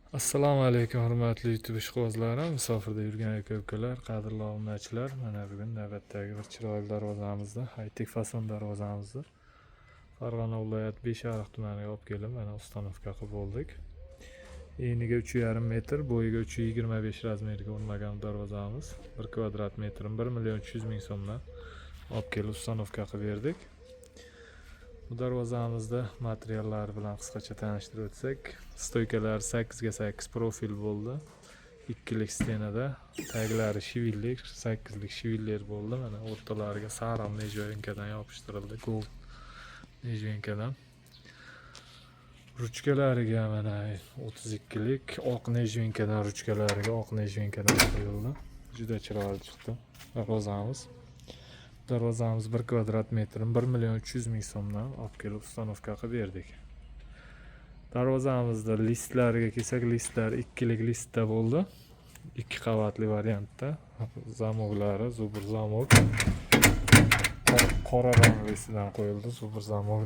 Assalomu alaykum hurmatli YouTube ishqibozlarim, musofirda yurgan aka-ukalar, qadrli obunachilar. Mana bugun navbatdagi bir chiroyli darvozamizda, high-tech fason darvozamizni Farg'ona viloyati Beshariq tumaniga olib kelib, mana ustanovka qilib bo'ldik. Eniga 3,5 metr, bo'yiga 325 razmeriga o'rnagan darvozamiz 1 kvadrat metrini 1,300,000 so'mdan olib kelib ustanovka qilib berdik. Bu darvozamizda materiallar bilan qisqacha tanishtirib o'tsak, stoykalar 8 ga 8 profil bo'ldi. 2 lik stenada, taglari shivillik, 8 lik shivillar bo'ldi. Mana o'rtalariga sariq nejvenkadan yopishtirildi, gold nejvenkadan. Ruchkalariga mana 32 lik oq nejvenkadan ruchkalariga oq nejvenkadan qo'yildi. Juda chiroyli chiqdi darvozamiz. Darvozamiz 1 kvadrat metrini 1,300,000 so'mdan olib kelib ustanovka qilib berdik. Darvozamizda listlariga kelsak, listlar 2 lik listda bo'ldi. 2 qavatli variantda. Zamoglari zubur zamog. Qora ranglisidan qo'yildi zubur zamog.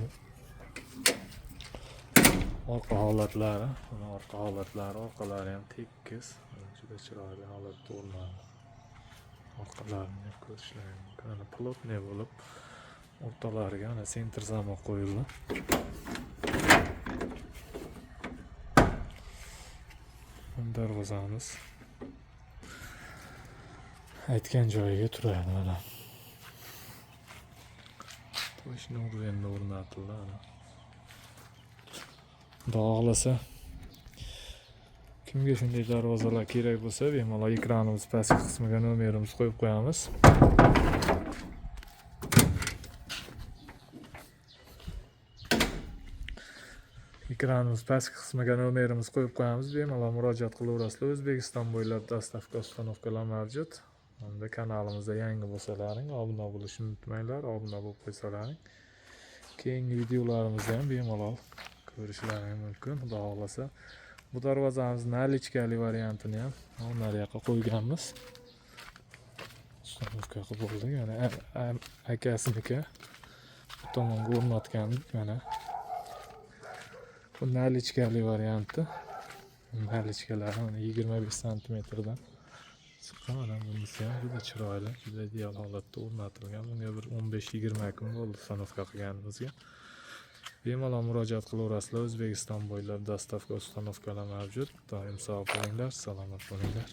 Orqa holatlari, orqalari ham tekis, juda chiroyli holatda o'rnadi. Orqalarini ko'rishlaring mumkin. Ana plotniy bo'lib, o'rtalariga ana sentr zamok qo'yildi. Darvozamiz aytgan joyiga turadi mana. To'shni endi o'rnatildi ana. Xudo xohlasa kimga shunday darvozalar kerak bo'lsa, bemalol ekranimiz pastki qismiga nomerimizni qo'yib qo'yamiz. Ekranimiz pastki qismiga nomerimizni qo'yib qo'yamiz. Bemalol murojaat qilaverasizlar. O'zbekiston bo'ylab dostavka ustanovkalar mavjud. Hamda kanalimizda yangi bo'lsalaring, obuna bo'lishni unutmanglar, obuna bo'lib qo'ysalaring. Keyingi videolarimizni ham bemalol ko'rishlaring mumkin, xudo xohlasa. Bu darvozamiz nalichkali variantini ham nariyoqqa qo'yganmiz. Ustanovka qilib bo'ldik. Mana akasiniki bu tomonga o'rnatgandik mana. Bu nalichkali varianti. Nalichkalari 25 santimetrdan chiqqan. Mana bunisi ham juda chiroyli, juda ideal holatda o'rnatilgan. Bunga bir 15-20 kun bo'ldi ustanovka qilganimizga. Bemalol murojaat qilaverasizlar. O'zbekiston bo'ylab dostavka ustanovkalar mavjud. Doim sog' bo'linglar, salomat bo'linglar.